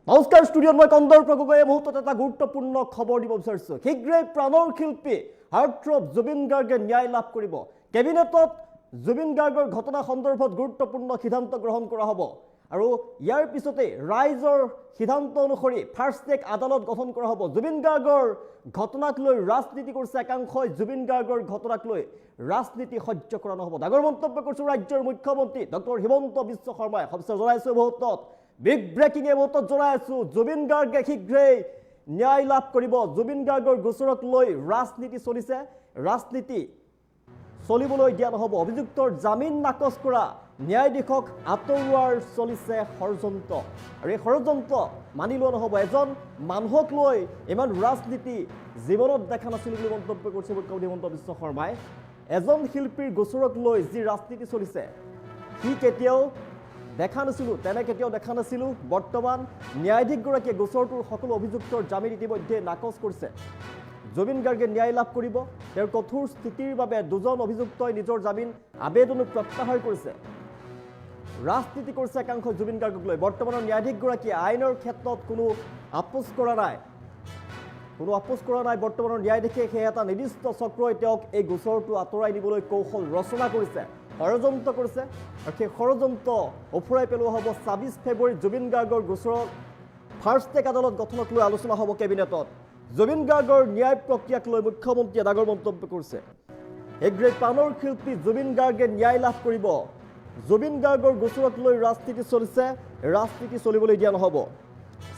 নমস্কাৰ ষ্টুডিঅ'ত মই কন্দৰ্প গগৈ এই মুহূৰ্তত এটা গুৰুত্বপূৰ্ণ খবৰ দিব বিচাৰিছোঁ। শীঘ্ৰেই প্ৰাণৰ শিল্পী হাৰ্টথ্ৰব জুবিন গাৰ্গে ন্যায় লাভ কৰিব। কেবিনেটত জুবিন গাৰ্গৰ ঘটনা সন্দৰ্ভত গুৰুত্বপূৰ্ণ সিদ্ধান্ত গ্ৰহণ কৰা হ'ব আৰু ইয়াৰ পিছতে ৰাইজৰ সিদ্ধান্ত অনুসৰি ফাৰ্ষ্ট ট্ৰেক আদালত গঠন কৰা হ'ব। জুবিন গাৰ্গৰ ঘটনাক লৈ ৰাজনীতি কৰিছে একাংশই। জুবিন গাৰ্গৰ ঘটনাক লৈ ৰাজনীতি সহ্য কৰা নহ'ব। ডাঙৰ মন্তব্য কৰিছে ৰাজ্যৰ মুখ্যমন্ত্ৰী ডক্টৰ হিমন্ত বিশ্ব শৰ্মাই। সবচে জনাইছোঁ মুহূৰ্তত বিগ ব্ৰেকিং এই মুহূৰ্তত জনাই আছোঁ, জুবিন গাৰ্গে শীঘ্ৰেই ন্যায় লাভ কৰিব। জুবিন গাৰ্গৰ গোচৰক লৈ ৰাজনীতি চলিছে, ৰাজনীতি চলিবলৈ দিয়া নহ'ব। অভিযুক্তৰ জামিন নাকচ কৰা ন্যায়াধীশক আঁতৰোৱাৰ চলিছে ষড়যন্ত্ৰ আৰু এই ষড়যন্ত্ৰ মানি লোৱা নহ'ব। এজন মানুহক লৈ ইমান ৰাজনীতি জীৱনত দেখা নাছিলোঁ বুলি মন্তব্য কৰিছে মুখ্যমন্ত্ৰী হিমন্ত বিশ্ব শৰ্মাই। এজন শিল্পীৰ গোচৰক লৈ যি ৰাজনীতি চলিছে সি কেতিয়াও দেখা নাছিলোঁ, তেনে কেতিয়াও দেখা নাছিলোঁ। বৰ্তমান ন্যায়াধীশগৰাকীয়ে গোচৰটোৰ সকলো অভিযুক্তৰ জামিন ইতিমধ্যে নাকচ কৰিছে। জুবিন গাৰ্গে ন্যায় লাভ কৰিব। তেওঁৰ কঠোৰ স্থিতিৰ বাবে দুজন অভিযুক্তই নিজৰ জামিন আবেদনো প্ৰত্যাহাৰ কৰিছে। ৰাজনীতি কৰিছে একাংশ জুবিন গাৰ্গক লৈ। বৰ্তমানৰ ন্যায়াধীশগৰাকীয়ে আইনৰ ক্ষেত্ৰত কোনো আপোচ কৰা নাই, বৰ্তমানৰ ন্যায়াধীশে সেই এটা নিৰ্দিষ্ট চক্ৰই তেওঁক এই গোচৰটো আঁতৰাই নিবলৈ কৌশল ৰচনা কৰিছে, ষড়যন্ত্ৰ কৰিছে আৰু সেই ষড়যন্ত্ৰ ওফৰাই পেলোৱা হ'ব। ২৬ ফেব্ৰুৱাৰীত জুবিন গাৰ্গৰ গোচৰত ফাৰ্ষ্ট ট্ৰেক আদালত গঠনক লৈ আলোচনা হ'ব কেবিনেটত। জুবিন গাৰ্গৰ ন্যায় প্ৰক্ৰিয়াক লৈ মুখ্যমন্ত্ৰীয়ে ডাঙৰ মন্তব্য কৰিছে। শীঘ্ৰেই প্ৰাণৰ শিল্পী জুবিন গাৰ্গে ন্যায় লাভ কৰিব। জুবিন গাৰ্গৰ গোচৰক লৈ ৰাজনীতি চলিছে, ৰাজনীতি চলিবলৈ দিয়া নহ'ব।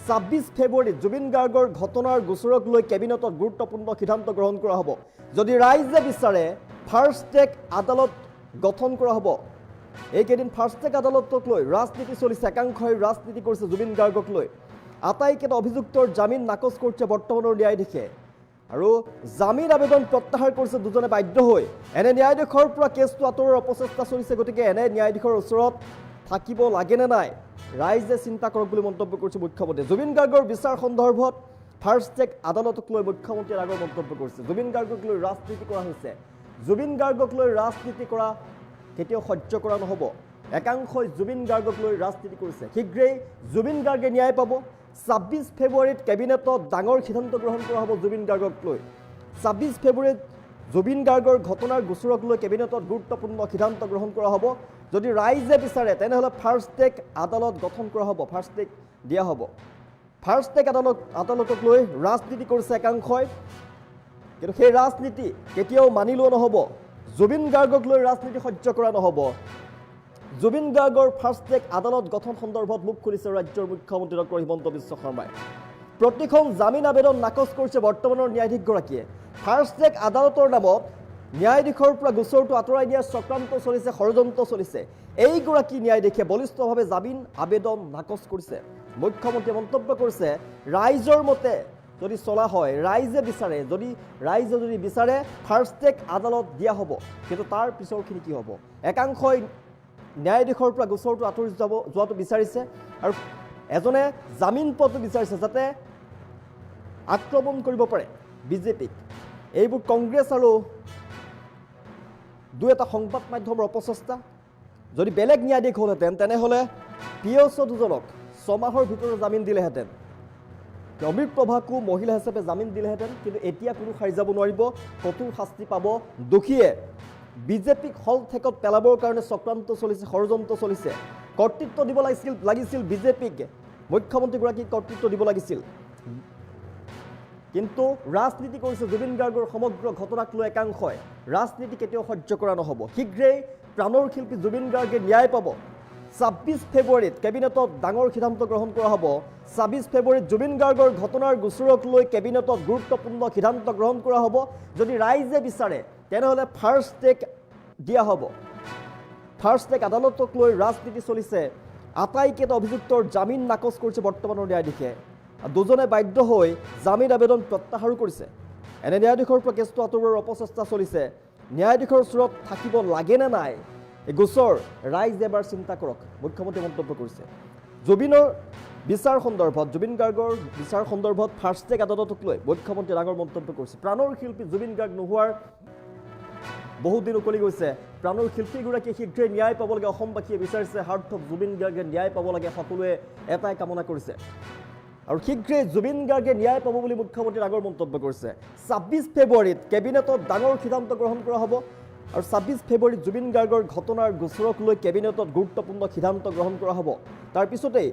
২৬ ফেব্ৰুৱাৰীত জুবিন গাৰ্গৰ ঘটনাৰ গোচৰক লৈ কেবিনেটত গুৰুত্বপূৰ্ণ সিদ্ধান্ত গ্ৰহণ কৰা হ'ব। যদি ৰাইজে বিচাৰে ফাৰ্ষ্ট ট্ৰেক আদালত গঠন কৰা হ'ব। এইকেইদিন ফাৰ্ষ্ট ট্ৰেক আদালতক লৈ ৰাজনীতি চলিছে, একাংশই ৰাজনীতি কৰিছে জুবিন গাৰ্গক লৈ। আটাইকেইটা অভিযুক্তৰ জামিন নাকচ কৰিছে বৰ্তমানৰ ন্যায়াধীশে আৰু জামিন আবেদন প্ৰত্যাহাৰ কৰিছে দুজনে বাধ্য হৈ। এনে ন্যায়াধীশৰ পৰা কেছটো আঁতৰোৱাৰ অপচেষ্টা চলিছে। গতিকে এনে ন্যায়াধীশৰ ওচৰত থাকিব লাগেনে নাই ৰাইজে চিন্তা কৰক বুলি মন্তব্য কৰিছে মুখ্যমন্ত্ৰীয়ে। জুবিন গাৰ্গৰ বিচাৰ সন্দৰ্ভত ফাৰ্ষ্ট ট্ৰেক আদালতক লৈ মুখ্যমন্ত্ৰীয়ে আগৰ মন্তব্য কৰিছে। জুবিন গাৰ্গক লৈ ৰাজনীতি কৰা হৈছে, জুবিন গাৰ্গক লৈ ৰাজনীতি কৰা কেতিয়াও সহ্য কৰা নহ'ব। একাংশই জুবিন গাৰ্গক লৈ ৰাজনীতি কৰিছে। শীঘ্ৰেই জুবিন গাৰ্গে ন্যায় পাব। ২৬ ফেব্ৰুৱাৰীত কেবিনেটত ডাঙৰ সিদ্ধান্ত গ্ৰহণ কৰা হ'ব জুবিন গাৰ্গক লৈ। ২৬ ফেব্ৰুৱাৰীত জুবিন গাৰ্গৰ ঘটনাৰ গোচৰক লৈ কেবিনেটত গুৰুত্বপূৰ্ণ সিদ্ধান্ত গ্ৰহণ কৰা হ'ব। যদি ৰাইজে বিচাৰে তেনেহ'লে ফাৰ্ষ্ট ট্ৰেক আদালত গঠন কৰা হ'ব, ফাৰ্ষ্ট ট্ৰেক দিয়া হ'ব। ফাৰ্ষ্ট ট্ৰেক আদালতক লৈ ৰাজনীতি কৰিছে একাংশই, কিন্তু সেই ৰাজনীতি কেতিয়াও মানি লোৱা নহ'ব। জুবিন গাৰ্গক লৈ ৰাজনীতি সহ্য কৰা নহ'ব। জুবিন গাৰ্গৰ ফাৰ্ষ্ট ট্ৰেক আদালত গঠন সন্দৰ্ভত মুখ খুলিছে ৰাজ্যৰ মুখ্যমন্ত্ৰী ডক্টৰ হিমন্ত বিশ্ব শৰ্মাই। প্ৰতিখন জামিন আবেদন নাকচ কৰিছে বৰ্তমানৰ ন্যায়াধীশগৰাকীয়ে। ফাৰ্ষ্ট ট্ৰেক আদালতৰ নামত ন্যায়াধীশৰ পৰা গোচৰটো আঁতৰাই দিয়াৰ চক্ৰান্ত চলিছে, ষড়যন্ত্ৰ চলিছে। এইগৰাকী ন্যায়াধীশে বলিষ্ঠভাৱে জামিন আবেদন নাকচ কৰিছে। মুখ্যমন্ত্ৰীয়ে মন্তব্য কৰিছে, ৰাইজৰ মতে যদি চলা হয়, ৰাইজে বিচাৰে ফাৰ্ষ্ট ট্ৰেক আদালত দিয়া হ'ব, কিন্তু তাৰ পিছৰখিনি কি হ'ব? একাংশই ন্যায়াধীশৰ পৰা গোচৰটো আঁতৰি যোৱাটো বিচাৰিছে আৰু এজনে জামিন পোৱাটো বিচাৰিছে যাতে আক্ৰমণ কৰিব পাৰে বিজেপিক। এইবোৰ কংগ্ৰেছ আৰু দুই এটা সংবাদ মাধ্যমৰ অপচেষ্টা। যদি বেলেগ ন্যায়াধীশ হ'লহেঁতেন তেনেহ'লে পিএছঅ' দুজনক ৬ মাহৰ ভিতৰত জামিন দিলেহেঁতেন, অমৃত প্ৰভাকো মহিলা হিচাপে জামিন দিলেহেঁতেন। কিন্তু এতিয়া কোনো সাৰি যাব নোৱাৰিব, কঠোৰ শাস্তি পাব দোষীয়ে। বিজেপিক হল ঠেকত পেলাবৰ কাৰণে চক্ৰান্ত চলিছে, ষড়যন্ত্ৰ চলিছে। কৰ্তৃত্ব দিব লাগিছিল বিজেপিক, মুখ্যমন্ত্ৰীগৰাকীক কৰ্তৃত্ব দিব লাগিছিল, কিন্তু ৰাজনীতি কৰিছে জুবিন গাৰ্গৰ সমগ্ৰ ঘটনাক লৈ একাংশই। ৰাজনীতি কেতিয়াও সহ্য কৰা নহ'ব। শীঘ্ৰেই প্ৰাণৰ শিল্পী জুবিন গাৰ্গে ন্যায় পাব। ২৬ ফেব্ৰুৱাৰীত কেবিনেটত ডাঙৰ সিদ্ধান্ত গ্ৰহণ কৰা হ'ব। ২৬ ফেব্ৰুৱাৰীত জুবিন গাৰ্গৰ ঘটনাৰ গোচৰক লৈ কেবিনেটত গুৰুত্বপূৰ্ণ সিদ্ধান্ত গ্ৰহণ কৰা হ'ব। যদি ৰাইজে বিচাৰে তেনেহ'লে ফাৰ্ষ্ট ট্ৰেক দিয়া হ'ব। ফাৰ্ষ্ট ট্ৰেক আদালতক লৈ ৰাজনীতি চলিছে। আটাইকেইটা অভিযুক্তৰ জামিন নাকচ কৰিছে বৰ্তমানৰ ন্যায়াধীশে। দুজনে বাধ্য হৈ জামিন আবেদন প্ৰত্যাহাৰো কৰিছে। এনে ন্যায়াধীশৰ পৰা কেছটো আঁতৰোৱাৰ অপচেষ্টা চলিছে। ন্যায়াধীশৰ ওচৰত থাকিব লাগেনে নাই এই গোচৰ ৰাইজে এবাৰ চিন্তা কৰক, মুখ্যমন্ত্ৰীয়ে মন্তব্য কৰিছে। জুবিন গাৰ্গৰ বিচাৰ সন্দৰ্ভত ফাৰ্ষ্ট ট্ৰেক আদালতক লৈ মুখ্যমন্ত্ৰীয়ে ডাঙৰ মন্তব্য কৰিছে। প্ৰাণৰ শিল্পী জুবিন গাৰ্গ নোহোৱাৰ বহুত দিন উকলি গৈছে। প্ৰাণৰ শিল্পীগৰাকীয়ে শীঘ্ৰেই ন্যায় পাব লাগে, অসমবাসীয়ে বিচাৰিছে। হাৰ্টথ্ৰব জুবিন গাৰ্গে ন্যায় পাব লাগে, সকলোৱে এটাই কামনা কৰিছে। আৰু শীঘ্ৰেই জুবিন গাৰ্গে ন্যায় পাব বুলি মুখ্যমন্ত্ৰীয়ে আগৰ মন্তব্য কৰিছে ২৬ ফেব্ৰুৱাৰীত কেবিনেটত ডাঙৰ সিদ্ধান্ত গ্ৰহণ কৰা হ'ব আৰু ২৬ ফেব্ৰুৱাৰীত জুবিন গাৰ্গৰ ঘটনাৰ গোচৰক লৈ কেবিনেটত গুৰুত্বপূৰ্ণ সিদ্ধান্ত গ্ৰহণ কৰা হ'ব তাৰ পিছতেই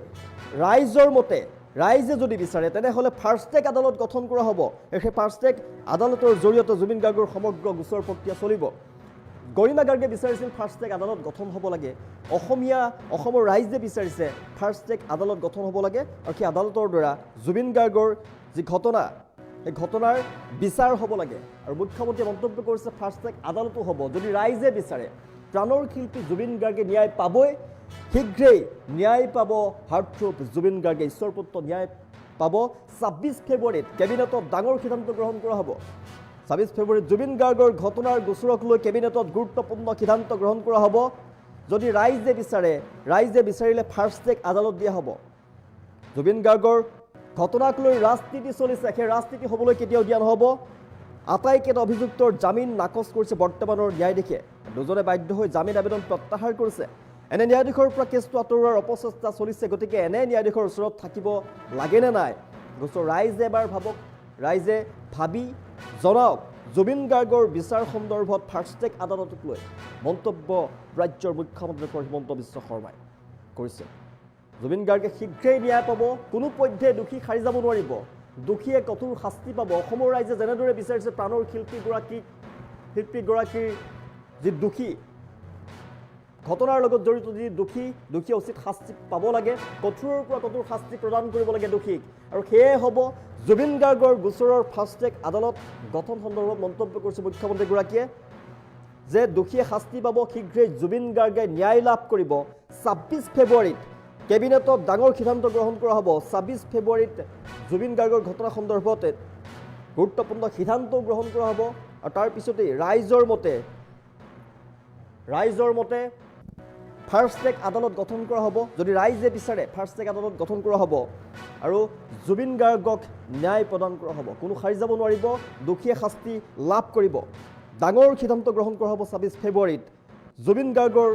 ৰাইজৰ মতে ৰাইজে যদি বিচাৰে তেনেহ'লে ফাৰ্ষ্ট ট্ৰেক আদালত গঠন কৰা হ'ব সেই ফাৰ্ষ্ট ট্ৰেক আদালতৰ জৰিয়তে জুবিন গাৰ্গৰ সমগ্ৰ গোচৰ প্ৰক্ৰিয়া চলিব গৰিমা গাৰ্গে বিচাৰিছিল ফাৰ্ষ্ট ট্ৰেক আদালত গঠন হ'ব লাগে অসমৰ ৰাইজে বিচাৰিছে ফাৰ্ষ্ট ট্ৰেক আদালত গঠন হ'ব লাগে আৰু সেই আদালতৰ দ্বাৰা জুবিন গাৰ্গৰ যি ঘটনা এই ঘটনাৰ বিচাৰ হ'ব লাগে আৰু মুখ্যমন্ত্ৰীয়ে মন্তব্য কৰিছে ফাৰ্ষ্ট ট্ৰেক আদালতো হ'ব যদি ৰাইজে বিচাৰে প্ৰাণৰ শিল্পী জুবিন গাৰ্গে ন্যায় পাবই শীঘ্ৰেই ন্যায় পাব হাৰ্টথ্ৰব জুবিন গাৰ্গে ঈশ্বৰপুত্ৰ ন্যায় পাব ২৬ ফেব্ৰুৱাৰীত কেবিনেটত ডাঙৰ সিদ্ধান্ত গ্ৰহণ কৰা হ'ব ২৬ ফেব্ৰুৱাৰীত জুবিন গাৰ্গৰ ঘটনাৰ গোচৰক লৈ কেবিনেটত গুৰুত্বপূৰ্ণ সিদ্ধান্ত গ্ৰহণ কৰা হ'ব যদি ৰাইজে বিচাৰিলে ফাৰ্ষ্ট ট্ৰেক আদালত দিয়া হ'ব জুবিন গাৰ্গৰ ঘটনাক লৈ ৰাজনীতি চলিছে সেই ৰাজনীতি হ'বলৈ কেতিয়াও দিয়া নহ'ব আটাইকেইটা অভিযুক্তৰ জামিন নাকচ কৰিছে বৰ্তমানৰ ন্যায়াধীশে দুজনে বাধ্য হৈ জামিন আবেদন প্ৰত্যাহাৰ কৰিছে এনে ন্যায়াধীশৰ পৰা কেছটো আঁতৰোৱাৰ অপচেষ্টা চলিছে গতিকে এনে ন্যায়াধীশৰ ওচৰত থাকিব লাগেনে নাই গোচৰ ৰাইজে এবাৰ ভাবক ৰাইজে ভাবি জনাওক জুবিন গাৰ্গৰ বিচাৰ সন্দৰ্ভত ফাৰ্ষ্ট ট্ৰেক আদালতক লৈ মন্তব্য ৰাজ্যৰ মুখ্যমন্ত্ৰী হিমন্ত বিশ্ব শৰ্মাই কৰিছে জুবিন গাৰ্গে শীঘ্ৰেই ন্যায় পাব কোনো পধ্যে দোষী সাৰি যাব নোৱাৰিব দোষীয়ে কঠোৰ শাস্তি পাব অসমৰ ৰাইজে যেনেদৰে বিচাৰিছে প্ৰাণৰ শিল্পীগৰাকীৰ যি দোষী ঘটনাৰ লগত জড়িত যি দোষীয়ে উচিত শাস্তি পাব লাগে কঠোৰৰ পৰা কঠোৰ শাস্তি প্ৰদান কৰিব লাগে দোষীক আৰু সেয়ে হ'ব জুবিন গাৰ্গৰ গোচৰৰ ফাৰ্ষ্ট ট্ৰেক আদালত গঠন সন্দৰ্ভত মন্তব্য কৰিছে মুখ্যমন্ত্ৰীগৰাকীয়ে যে দোষীয়ে শাস্তি পাব শীঘ্ৰেই জুবিন গাৰ্গে ন্যায় লাভ কৰিব ২৬ ফেব্ৰুৱাৰীত কেবিনেটত ডাঙৰ সিদ্ধান্ত গ্ৰহণ কৰা হ'ব ২৬ ফেব্ৰুৱাৰীত জুবিন গাৰ্গৰ ঘটনা সন্দৰ্ভত গুৰুত্বপূৰ্ণ সিদ্ধান্ত গ্ৰহণ কৰা হ'ব আৰু তাৰ পিছতেই ৰাইজৰ মতে ফাৰ্ষ্ট ট্ৰেক আদালত গঠন কৰা হ'ব যদি ৰাইজে বিচাৰে ফাৰ্ষ্ট ট্ৰেক আদালত গঠন কৰা হ'ব আৰু জুবিন গাৰ্গক ন্যায় প্ৰদান কৰা হ'ব কোনো সাৰি যাব নোৱাৰিব দোষীয়ে শাস্তি লাভ কৰিব ডাঙৰ সিদ্ধান্ত গ্ৰহণ কৰা হ'ব ২৬ ফেব্ৰুৱাৰীত জুবিন গাৰ্গৰ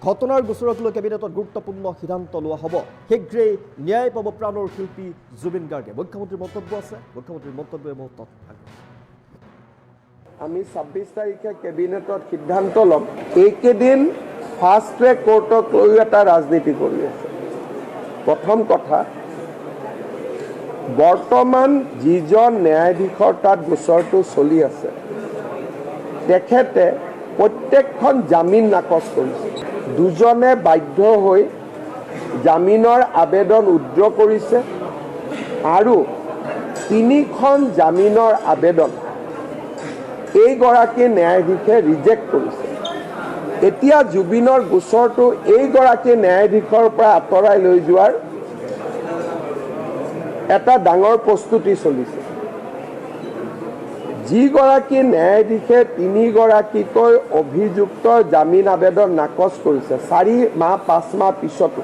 ঘটনাৰ গোচৰক লৈ কেবিনেটত গুৰুত্বপূৰ্ণ সিদ্ধান্ত লোৱা হ'ব শীঘ্ৰেই ন্যায় পাব প্ৰাণৰ শিল্পী জুবিন গাৰ্গে মুখ্যমন্ত্ৰীৰ মন্তব্য আছে মুখ্যমন্ত্ৰীৰ মন্তব্য এই মুহূৰ্তত আমি ২৬ তাৰিখে কেবিনেটত সিদ্ধান্ত ল'ম এইকেইদিন ফাৰ্ষ্ট ট্ৰেক কোৰ্টক লৈ এটা ৰাজনীতি কৰি আছে প্ৰথম কথা বৰ্তমান যিজন ন্যায়াধীশৰ তাত গোচৰটো চলি আছে তেখেতে প্ৰত্যেকখন জামিন নাকচ কৰিছে দুজনে বাধ্য হৈ জামিনৰ আবেদন উইথড্ৰ কৰিছে আৰু ৩খন জামিনৰ আবেদন এইগৰাকী ন্যায়াধীশে ৰিজেক্ট কৰিছে এতিয়া জুবিনৰ গোচৰটো এইগৰাকী ন্যায়াধীশৰ পৰা আঁতৰাই লৈ যোৱাৰ এটা ডাঙৰ প্ৰস্তুতি চলিছে যিগৰাকী ন্যায়াধীশে ৩গৰাকীকৈ অভিযুক্তৰ জামিন আবেদন নাকচ কৰিছে ৪ মাহ ৫ মাহ পিছতো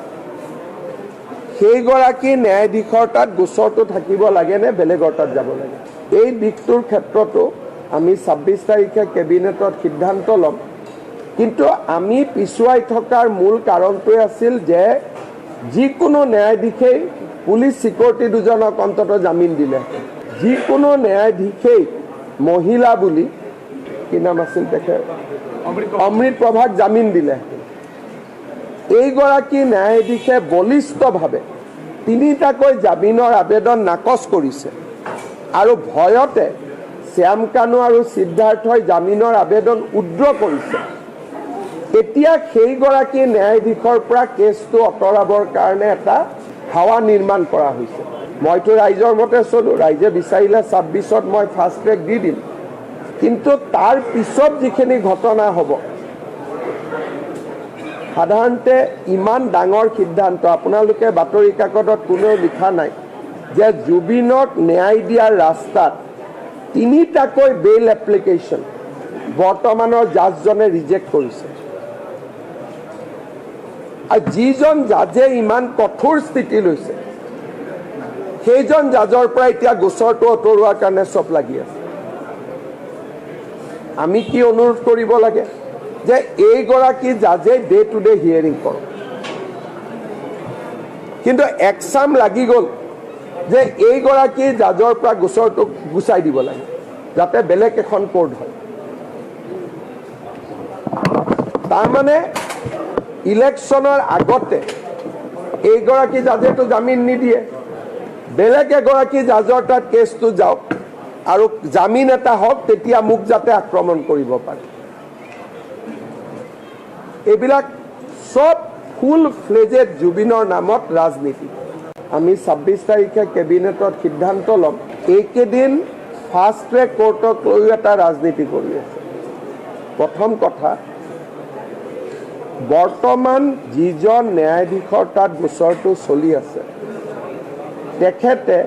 সেইগৰাকী ন্যায়াধীশৰ তাত গোচৰটো থাকিব লাগে নে বেলেগৰ তাত যাব লাগে এই দিশটোৰ ক্ষেত্ৰতো আমি ২৬ তাৰিখে কেবিনেটত সিদ্ধান্ত ল'ম কিন্তু আমি পিছুৱাই থকাৰ মূল কাৰণটোৱে আছিল যে যিকোনো ন্যায়াধীশেই পুলিচ চিকিউৰিটি দুজনক অন্ততঃ জামিন দিলে যিকোনো ন্যায়াধীশেই মহিলা বুলি কি নাম আছিল তেখেত অমৃত প্ৰভাক জামিন দিলে এইগৰাকী ন্যায়াধীশে বলিষ্ঠভাৱে ৩টাকৈ জামিনৰ আবেদন নাকচ কৰিছে আৰু ভয়তে শ্যাম কানু আৰু সিদ্ধাৰ্থই জামিনৰ আবেদন উইথড্ৰ কৰিছে এতিয়া সেইগৰাকী ন্যায়াধীশৰ পৰা কেছটো আঁতৰাবৰ কাৰণে এটা হাৱা নিৰ্মাণ কৰা হৈছে মইতো ৰাইজৰ মতে চলো ৰাইজে বিচাৰিলে ২৬ত মই ফাৰ্ষ্ট ট্ৰেক দি দিম কিন্তু তাৰ পিছত যিখিনি ঘটনা হ'ব সাধাৰণতে ইমান ডাঙৰ সিদ্ধান্ত আপোনালোকে বাতৰি কাকতত কোনেও লিখা নাই যে জুবিনক ন্যায় দিয়াৰ ৰাস্তাত ৩টাকৈ বেইল এপ্লিকেশ্যন বৰ্তমানৰ জাজজনে ৰিজেক্ট কৰিছে আৰু যিজন জাজে ইমান কঠোৰ স্থিতি লৈছে সেইজন জাজৰ পৰা এতিয়া গোচৰটো আঁতৰোৱাৰ কাৰণে চব লাগি আছে আমি কি অনুৰোধ কৰিব লাগে যে এইগৰাকী জাজে ডে টু ডে হিয়াৰিং কৰক কিন্তু একচাম লাগি গ'ল যে এইগৰাকী জাজৰ পৰা গোচৰটো গুচাই দিব লাগে যাতে বেলেগ এখন কোৰ্ট হয়। তাৰমানে ইলেকশ্যনৰ আগতে এইগৰাকী জাজেতো জামিন নিদিয়ে, বেলেগ এগৰাকী জাজৰ তাত কেছটো যাওক আৰু জামিন এটা হওক, তেতিয়া মোক যাতে আক্ৰমণ কৰিব পাৰে। এইবিলাক সব ফুল ফ্লেজেড জুবিনৰ নামত ৰাজনীতি। আমি 26 তাৰিখে কেবিনেটত সিদ্ধান্ত ল'ম, এইকেইদিন ফাষ্ট ট্ৰেক কোৰ্টক লৈও এটা ৰাজনীতি কৰি আছে। প্ৰথম কথা, বৰ্তমান যিজন ন্যায়াধীশৰ তাত গোচৰটো চলি আছে তেখেতে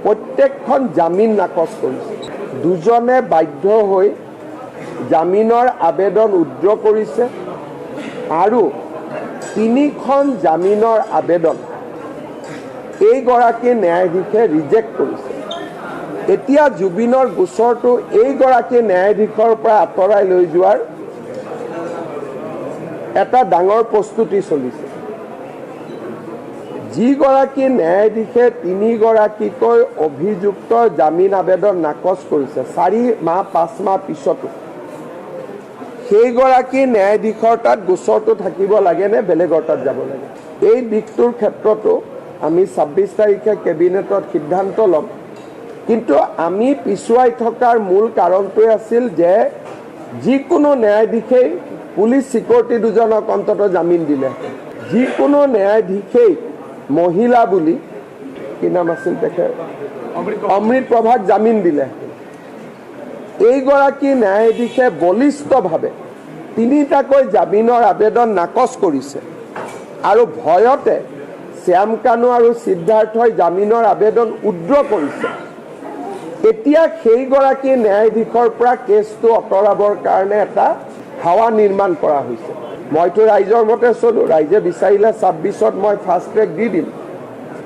প্ৰত্যেকখন জামিন নাকচ কৰিছে। দুজনে বাধ্য হৈ জামিনৰ আবেদন উইথড্ৰ কৰিছে আৰু 3খন জামিনৰ আবেদন এইগৰাকী ন্যায়াধীশে ৰিজেক্ট কৰিছে। এতিয়া জুবিনৰ গোচৰটো এইগৰাকী ন্যায়াধীশৰ পৰা আঁতৰাই লৈ যোৱাৰ এটা ডাঙৰ প্ৰস্তুতি চলিছে। যিগৰাকী ন্যায়াধীশে 3গৰাকীকৈ অভিযুক্ত জামিন আবেদন নাকচ কৰিছে 4 মাহ 5 মাহ পিছতো, সেইগৰাকী ন্যায়াধীশৰ তাত গোচৰটো থাকিব লাগে নে বেলেগৰ তাত যাব লাগে? এই দিশটোৰ ক্ষেত্ৰতো আমি 26 তাৰিখে কেবিনেটত সিদ্ধান্ত ল'ম। কিন্তু আমি পিছুৱাই থকাৰ মূল কাৰণটোৱে আছিল যে যিকোনো ন্যায়াধীশেই পুলিচ চিকিউৰিটি দুজনক অন্ততঃ জামিন দিলে, যিকোনো ন্যায়াধীশেই মহিলা বুলি কি নাম আছিল তেখেত অমৃত প্ৰভাক জামিন দিলে। এইগৰাকী ন্যায়াধীশে বলিষ্ঠভাৱে 3টাকৈ জামিনৰ আবেদন নাকচ কৰিছে আৰু ভয়তে শ্যাম কানু আৰু সিদ্ধাৰ্থই জামিনৰ আবেদন উইথড্ৰ কৰিছে। এতিয়া সেইগৰাকী ন্যায়াধীশৰ পৰা কেছটো আঁতৰাবৰ কাৰণে এটা হাৱা নিৰ্মাণ কৰা হৈছে। মইতো ৰাইজৰ মতে চলো, ৰাইজে বিচাৰিলে 26ত মই ফাষ্ট ট্ৰেক দি দিম,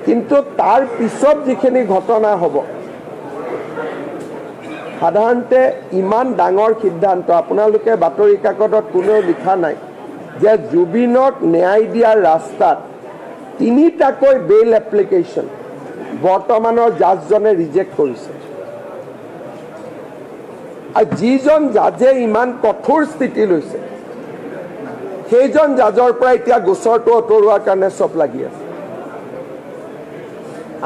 কিন্তু তাৰ পিছত যিখিনি ঘটনা হ'ব, সাধাৰণতে ইমান ডাঙৰ সিদ্ধান্ত আপোনালোকে বাতৰি কাকতত কোনেও লিখা নাই যে জুবিনক ন্যায় দিয়াৰ ৰাস্তাত 3টাকৈ বেইল এপ্লিকেশ্যন বৰ্তমানৰ জাজজনে ৰিজেক্ট কৰিছে। আৰু যিজন জাজে ইমান কঠোৰ স্থিতি লৈছে সেইজন জাজৰ পৰা এতিয়া গোচৰটো আঁতৰোৱাৰ কাৰণে চব লাগি আছে।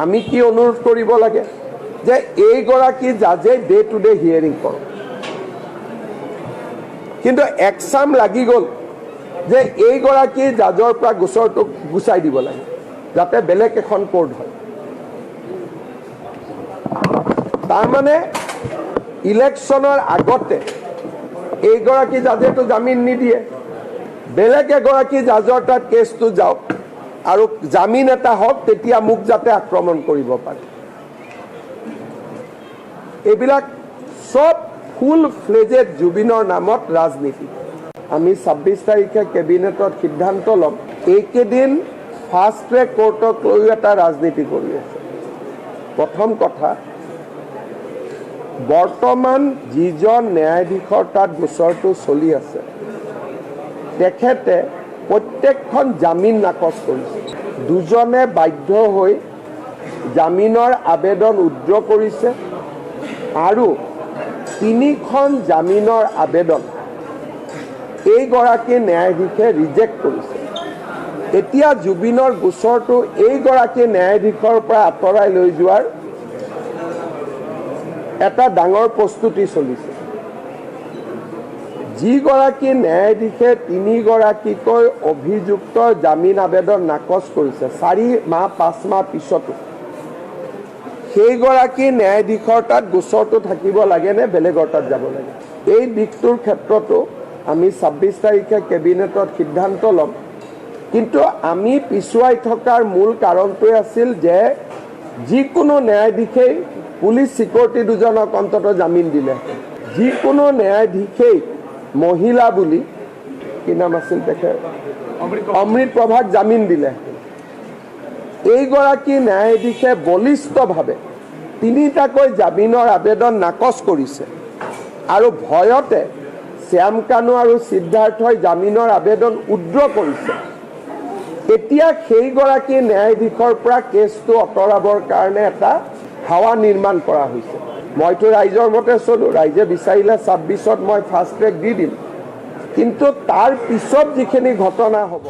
আমি কি অনুৰোধ কৰিব লাগে যে এইগৰাকী জাজে ডে টু ডে হিয়াৰিং কৰক, কিন্তু একচাম লাগি গ'ল যে এইগৰাকী জাজৰ পৰা গোচৰটো গুচাই দিব লাগে যাতে বেলেগ এখন কোৰ্ট হয়। তাৰমানে ইলেকশ্যনৰ আগতে এইগৰাকী জাজেতো জামিন নিদিয়ে, বেলেগ এগৰাকী জাজৰ তাত কেছটো যাওক আৰু জামিন এটা হওক, তেতিয়া মোক যাতে আক্ৰমণ কৰিব পাৰে। এইবিলাক সব ফুল ফ্লেজেড জুবিনৰ নামত ৰাজনীতি। আমি 26 তাৰিখে কেবিনেটত সিদ্ধান্ত ল'ম, এইকেইদিন ফাষ্ট ট্ৰেক কোৰ্টক লৈও এটা ৰাজনীতি কৰি আছে। প্ৰথম কথা, বৰ্তমান যিজন ন্যায়াধীশৰ তাত গোচৰটো চলি আছে তেখেতে প্ৰত্যেকখন জামিন নাকচ কৰিছে। দুজনে বাধ্য হৈ জামিনৰ আবেদন উইথড্ৰ কৰিছে আৰু 3খন জামিনৰ আবেদন এইগৰাকী ন্যায়াধীশে ৰিজেক্ট কৰিছে। এতিয়া জুবিনৰ গোচৰটো এইগৰাকী ন্যায়াধীশৰ পৰা আঁতৰাই লৈ যোৱাৰ এটা ডাঙৰ প্ৰস্তুতি চলিছে। যিগৰাকী ন্যায়াধীশে 3গৰাকীকৈ অভিযুক্ত জামিন আবেদন নাকচ কৰিছে 4 মাহ 5 মাহ পিছতো, সেইগৰাকী ন্যায়াধীশৰ তাত গোচৰটো থাকিব লাগে নে বেলেগৰ তাত যাব লাগে? এই দিশটোৰ ক্ষেত্ৰতো আমি 26 তাৰিখে কেবিনেটত সিদ্ধান্ত ল'ম। কিন্তু আমি পিছুৱাই থকাৰ মূল কাৰণটোৱে আছিল যে যিকোনো ন্যায়াধীশেই পুলিচ চিকিউৰিটি দুজনক অন্ততঃ জামিন দিলে, যিকোনো ন্যায়াধীশেই মহিলা বুলি কি নাম আছিল তেখেত অমৃত প্ৰভাক জামিন দিলে। এইগৰাকী ন্যায়াধীশে বলিষ্ঠভাৱে 3টাকৈ জামিনৰ আবেদন নাকচ কৰিছে আৰু ভয়তে শ্যাম কানু আৰু সিদ্ধাৰ্থই জামিনৰ আবেদন উইথড্ৰ কৰিছে। এতিয়া সেইগৰাকী ন্যায়াধীশৰ পৰা কেছটো আঁতৰাবৰ কাৰণে এটা হাৱা নিৰ্মাণ কৰা হৈছে। মইতো ৰাইজৰ মতে চলোঁ, ৰাইজে বিচাৰিলে 26ত মই ফাষ্ট ট্ৰেক দি দিম, কিন্তু তাৰ পিছত যিখিনি ঘটনা হ'ব